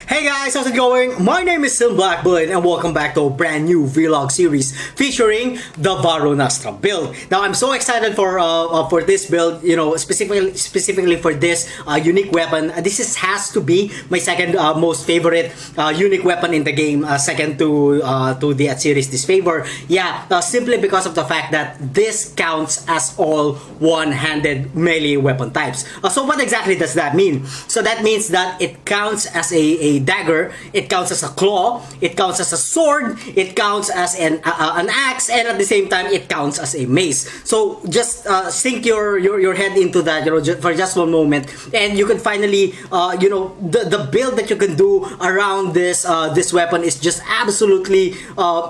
Hey guys, how's it going? My name is Blackblade and welcome back to a brand new vlog series featuring the Varunastra Build. Now I'm so excited for this build, specifically for this unique weapon. This has to be my second most favorite unique weapon in the game, second to the series Disfavor. Simply because of the fact that this counts as all one-handed melee weapon types. So what exactly does that mean? So that means that it counts as a dagger, it counts as a claw, it counts as a sword, it counts as an axe, and at the same time it counts as a mace. So just sink your head into that, for just one moment, and you can finally, the build that you can do around this weapon is just absolutely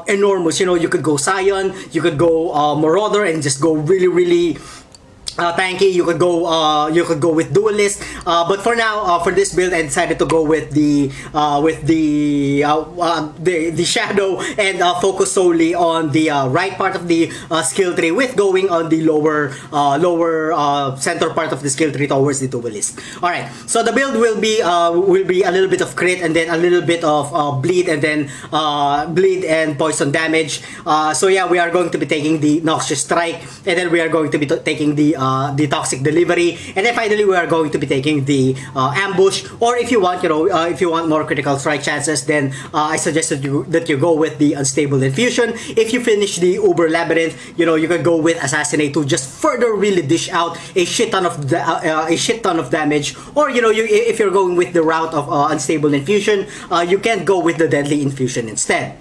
enormous. You could go Scion, you could go Marauder, and just go really tanky. You could go with Duelist, but for now, for this build, I decided to go with the shadow and focus solely on the right part of the skill tree, with going on the lower center part of the skill tree towards the Duelist. All right, so the build will be a little bit of crit and then a little bit of bleed, and then bleed and poison damage. So yeah, we are going to be taking the Noxious Strike, and then we are going to be taking the Toxic Delivery, and then finally we are going to be taking the Ambush. Or if you want, if you want more critical strike chances, then I suggest that you go with the Unstable Infusion. If you finish the Uber Labyrinth, you can go with Assassinate to just further really dish out a shit ton of damage. Or if you're going with the route of Unstable Infusion, you can go with the Deadly Infusion instead.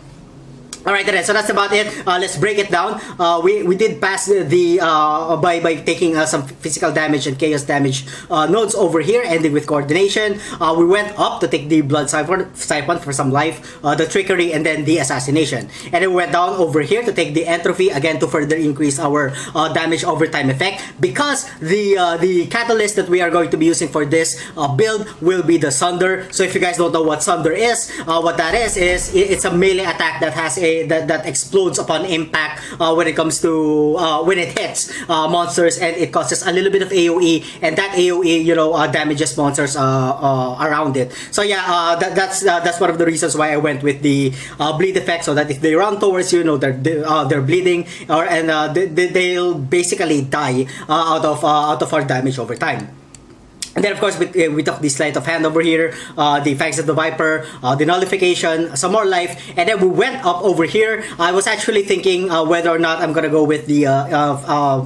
Alright, so that's about it. Let's break it down. We did pass the by taking some physical damage and chaos damage nodes over here, ending with coordination. We went up to take the blood siphon for some life, the trickery, and then the assassination. And then we went down over here to take the entropy, again to further increase our damage over time effect, because the catalyst that we are going to be using for this build will be the Sunder. So if you guys don't know what Sunder is, what that is it's a melee attack that has that explodes upon impact when it comes to when it hits monsters, and it causes a little bit of AoE, and that AoE damages monsters around it. So yeah, that's one of the reasons why I went with the bleed effect, so that if they run towards you, they're bleeding, and they'll basically die out of our damage over time. And then of course we took the Sleight of Hand over here, the Fangs of the Viper, the Nullification, some more life, and then we went up over here. I was actually thinking whether or not I'm gonna go with the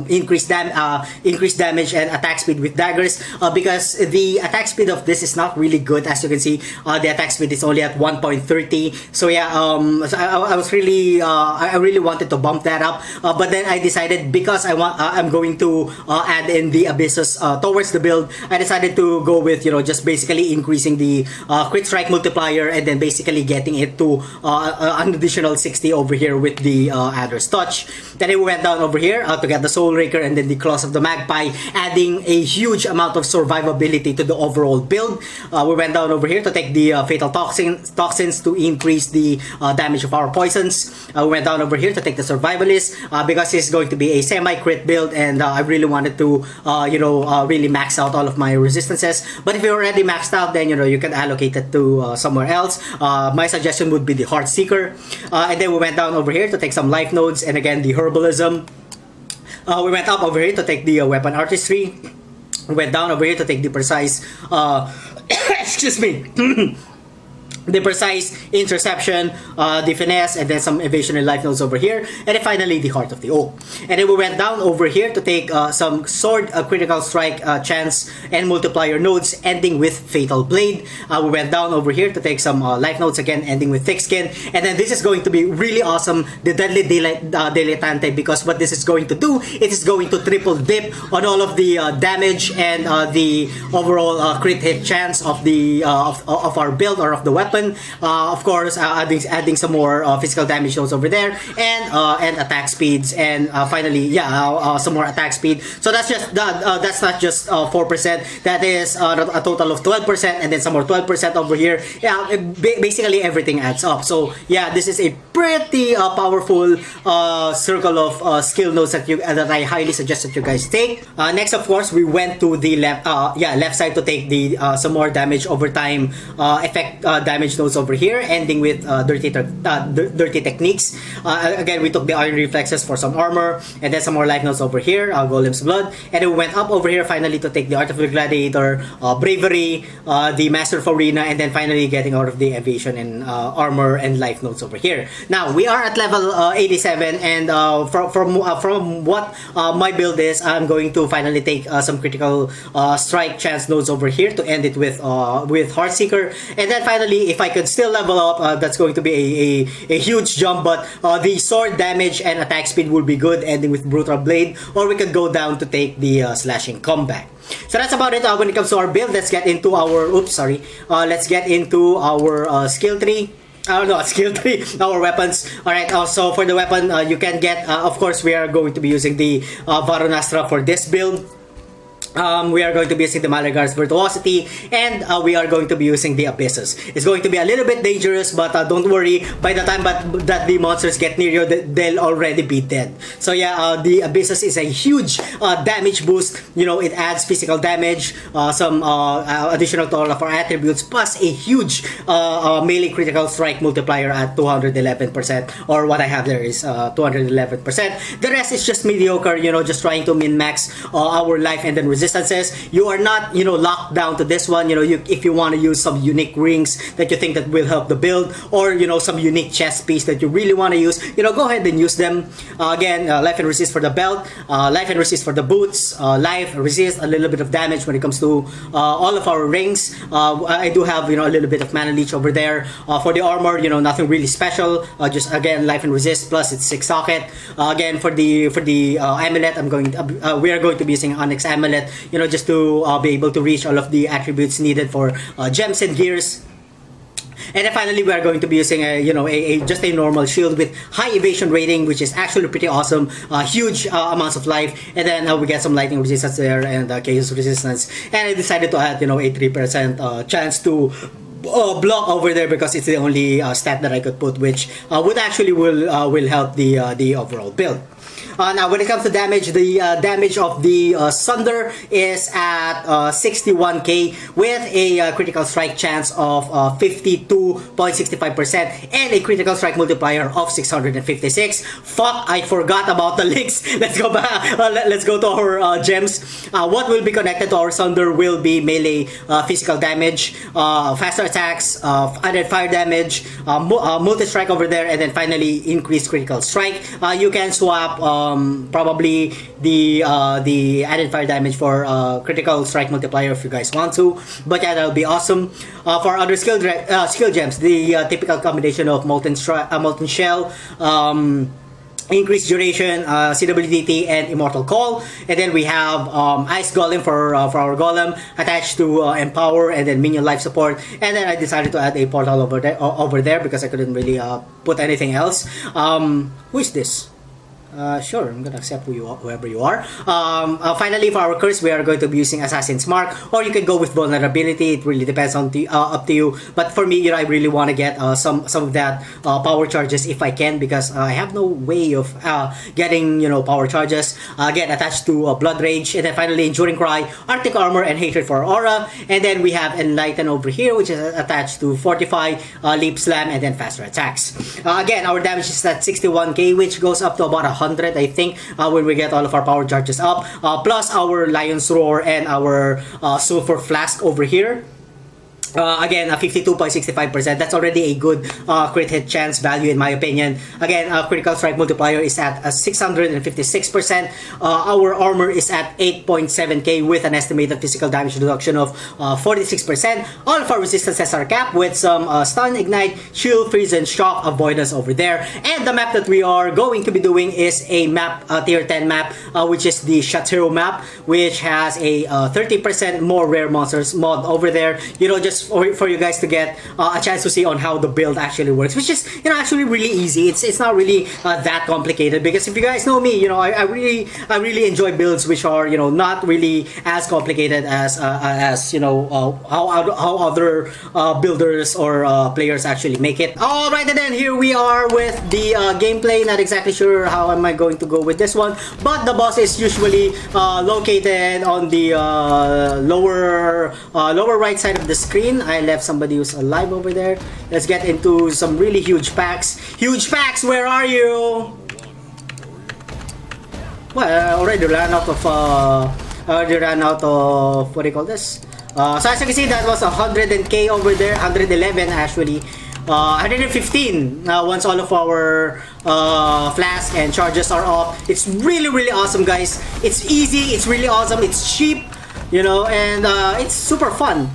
increased damage and attack speed with daggers, because the attack speed of this is not really good. As you can see, the attack speed is only at 1.30. So yeah, I was really I really wanted to bump that up, but then I decided, because I'm going to add in the Abyssus towards the build, I decided to go with just basically increasing the crit strike multiplier, and then basically getting it to an additional 60 over here with the Adder's Touch. Then we went down over here to get the Soul Raker and then the Claws of the Magpie, adding a huge amount of survivability to the overall build. We went down over here to take the Fatal Toxins to increase the damage of our poisons. We went down over here to take the Survivalist, because it's going to be a semi-crit build, and I really wanted to really max out all of my resistances. But if you're already maxed out, then you can allocate it to somewhere else. My suggestion would be the Heart Seeker. And then we went down over here to take some life nodes, and again the Herbalism. We went up over here to take the Weapon Artistry. We went down over here to take the Precise excuse me the Precise Interception, the Finesse, and then some Evasion and Life Nodes over here, and then finally the Heart of the Oak. And then we went down over here to take some Sword, Critical Strike, Chance, and Multiplier Nodes, ending with Fatal Blade. We went down over here to take some Life Nodes, again ending with Thick Skin. And then this is going to be really awesome, the Deadly Dilettante, because what this is going to do, it is going to triple dip on all of the damage and the overall crit hit chance of the of our build, or of the weapon. Of course, adding some more physical damage nodes over there, and attack speeds, and finally, some more attack speed. So that's not just 4%. That is a total of 12%, and then some more 12% over here. Yeah, basically everything adds up. So yeah, this is a pretty powerful circle of skill nodes that I highly suggest that you guys take. Next, of course, we went to the left side to take the some more damage over time effect damage damage nodes over here, ending with dirty techniques. Again, we took the iron reflexes for some armor, and then some more life nodes over here, Golem's blood, and then we went up over here finally to take the art of the gladiator, bravery, the master of arena, and then finally getting out of the aviation and armor and life nodes over here. Now we are at level 87, and from what my build is, I'm going to finally take some critical strike chance nodes over here to end it with Heartseeker, and then finally, if I could still level up, that's going to be a huge jump, but the sword damage and attack speed will be good, ending with Brutal Blade, or we could go down to take the slashing combat. So that's about it when it comes to our build. Let's get into our let's get into our skill tree. No, skill tree, our weapons. Alright, so for the weapon, you can get, of course, we are going to be using the Varunastra for this build. We are going to be using the Malagar's Virtuosity, and we are going to be using the Abysses. It's going to be a little bit dangerous, but don't worry, by the time that the monsters get near you, they'll already be dead. So yeah, the Abysses is a huge damage boost. You know, it adds physical damage, some additional to all of our attributes, plus a huge melee critical strike multiplier at 211%, or what I have there is 211%. The rest is just mediocre, you know, just trying to min-max our life and then resistances. You are not, you know, locked down to this one. You know, if you want to use some unique rings that you think that will help the build, or you know, some unique chest piece that you really want to use, you know, go ahead and use them. Again, life and resist for the belt, life and resist for the boots, life resist, a little bit of damage when it comes to all of our rings. I do have, you know, a little bit of mana leech over there. For the armor, you know, nothing really special. Just again, life and resist, plus it's 6 socket. Again, for the amulet, we are going to be using Onyx amulet, you know, just to be able to reach all of the attributes needed for gems and gears. And then finally, we are going to be using just a normal shield with high evasion rating, which is actually pretty awesome. Huge amounts of life, and then we get some lightning resistance there and chaos resistance. And I decided to add, you know, a 3% chance to block over there, because it's the only stat that I could put, which would actually will help the overall build. Now, when it comes to damage, the damage of the Sunder is at 61k with a critical strike chance of 52.65% and a critical strike multiplier of 656. Fuck, I forgot about the links. Let's go back. Let's go to our gems. What will be connected to our Sunder will be melee physical damage, faster attacks, added fire damage, multi-strike over there, and then finally increased critical strike. You can swap probably the added fire damage for critical strike multiplier if you guys want to, but yeah, that'll be awesome. For other skill gems, the typical combination of molten shell, increased duration, CWDT, and Immortal Call. And then we have Ice Golem for our Golem, attached to Empower, and then Minion Life Support. And then I decided to add a portal over there because I couldn't really put anything else. Who is this? Sure, I'm gonna accept whoever you are. Finally, for our curse, we are going to be using Assassin's Mark, or you can go with vulnerability. It really depends on up to you. But for me, you know, I really want to get some of that power charges if I can, because I have no way of getting, you know, power charges. Again, attached to Blood Rage, and then finally Enduring Cry, Arctic Armor, and Hatred for Aura. And then we have Enlighten over here, which is attached to Fortify, Leap Slam, and then faster attacks. Again, our damage is at 61k, which goes up to about 100, I think, when we get all of our power charges up, plus our Lion's Roar and our Sulfur Flask over here. Again, 52.65%. That's already a good crit hit chance value in my opinion. Again, critical strike multiplier is at 656%. Our armor is at 8.7k with an estimated physical damage reduction of 46%. All of our resistances are capped with some stun, ignite, shield, freeze, and shock avoidance over there. And the map that we are going to be doing is a map, tier 10 map, which is the Chateau map, which has a 30% more rare monsters mod over there. You know, just for you guys to get a chance to see on how the build actually works, which is, you know, actually really easy. It's not really that complicated, because if you guys know me, you know, I really enjoy builds which are, you know, not really as complicated as you know, how other builders or players actually make it. Alright, and then here we are with the gameplay. Not exactly sure how am I going to go with this one, but the boss is usually located on the lower right side of the screen. green. I left somebody who's alive over there. Let's get into some really huge packs. Huge packs, where are you? Well, I already ran out of what do you call this? So as you can see, that was 100k over there, 111 actually. 115 once all of our flask and charges are off. It's really awesome, guys. It's easy, it's really awesome, it's cheap, you know, and it's super fun.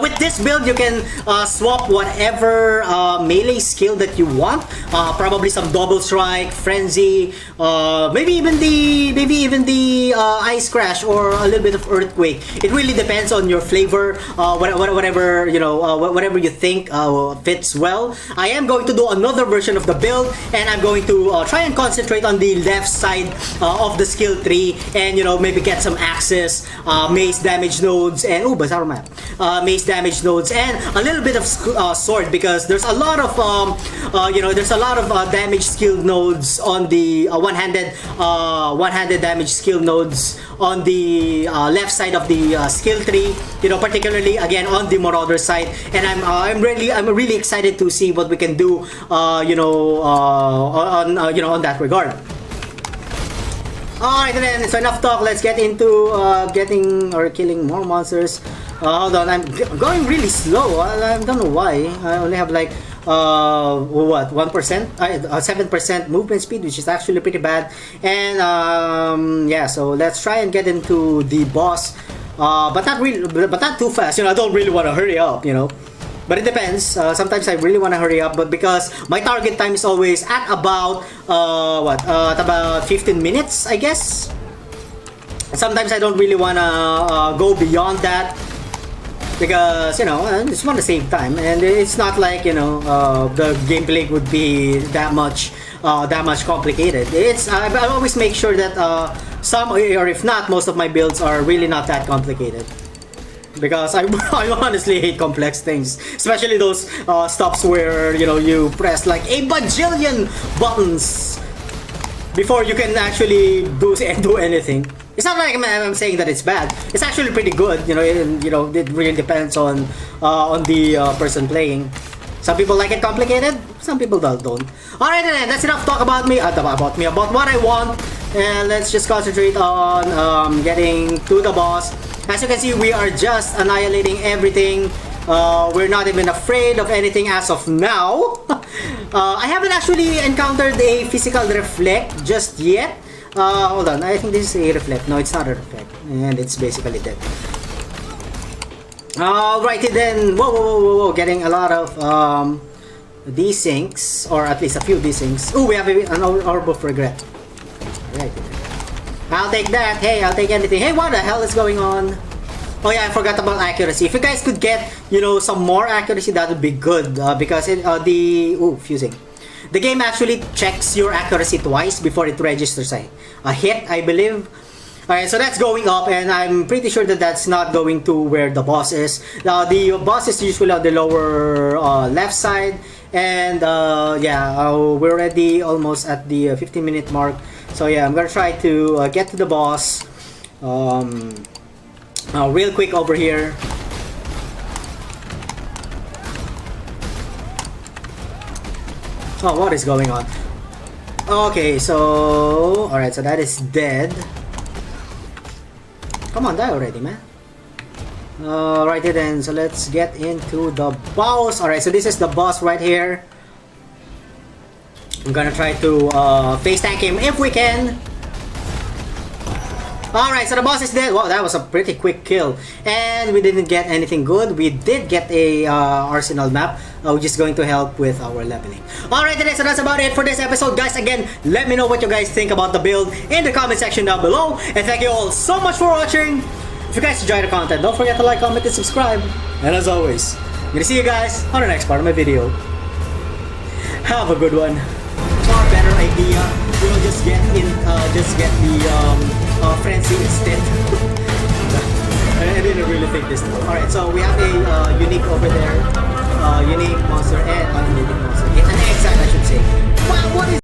With this build, you can swap whatever melee skill that you want. Probably some double strike, frenzy, maybe even the ice crash or a little bit of earthquake. It really depends on your flavor. Whatever you know, whatever you think fits well. I am going to do another version of the build, and I'm going to try and concentrate on the left side of the skill tree, and you know, maybe get some axes, mace damage nodes, and Bazar map. Mace damage nodes and a little bit of sword, because there's a lot of you know, there's a lot of damage skill nodes on the one-handed damage skill nodes on the left side of the skill tree, you know, particularly again on the Marauder side, and I'm really excited to see what we can do you know, on you know, on that regard. Alright then, so enough talk, let's get into getting or killing more monsters. Hold on, I'm going really slow. I don't know why. I only have like what, 1%? 7% movement speed, which is actually pretty bad. And yeah, so let's try and get into the boss, but not too fast. You know, I don't really want to hurry up, you know. But it depends. Sometimes I really want to hurry up, but because my target time is always at about at about 15 minutes, I guess. Sometimes I don't really want to go beyond that, because you know, I just want to save time, and it's not like, you know, the gameplay would be that much complicated. It's I always make sure that some, or if not, most of my builds are really not that complicated. Because I honestly hate complex things, especially those stops where, you know, you press like a bajillion buttons before you can actually do anything. It's not like I'm saying that it's bad. It's actually pretty good, you know. You know, it really depends on the person playing. Some people like it complicated, some people don't. Alright then, that's enough talk about me, about what I want, and let's just concentrate on getting to the boss. As you can see, we are just annihilating everything. We're not even afraid of anything as of now. I haven't actually encountered a physical reflect just yet. Hold on, I think this is a reflect. No, it's not a reflect, and it's basically dead. Alrighty then. Whoa. Getting a lot of desyncs, or at least a few desyncs. Oh, we have an orb of regret. Right. I'll take that. Hey, I'll take anything. Hey, what the hell is going on? Oh yeah, I forgot about accuracy. If you guys could get, you know, some more accuracy, that would be good. Because fusing. The game actually checks your accuracy twice before it registers a hit, I believe. Alright, so that's going up, and I'm pretty sure that that's not going to where the boss is. The boss is usually on the lower left side, and yeah, we're already almost at the 15-minute mark. So yeah, I'm gonna try to get to the boss real quick over here. Oh, what is going on? Okay, so alright, so that is dead. Come on, die already, man. Right then, so let's get into the boss. Alright, so this is the boss right here. I'm gonna try to face tank him if we can. Alright, so the boss is dead. Wow, that was a pretty quick kill. And we didn't get anything good. We did get a arsenal map, which is going to help with our leveling. Alright, so that's about it for this episode, guys. Again, let me know what you guys think about the build in the comment section down below. And thank you all so much for watching. If you guys enjoyed the content, don't forget to like, comment, and subscribe. And as always, I'm gonna see you guys on the next part of my video. Have a good one. Far better idea, you know, just get the frenzy instead. I didn't really think this through. Alright, so we have a unique over there, unique monster and ununique monster. It's an exile, I should say. Wow, what is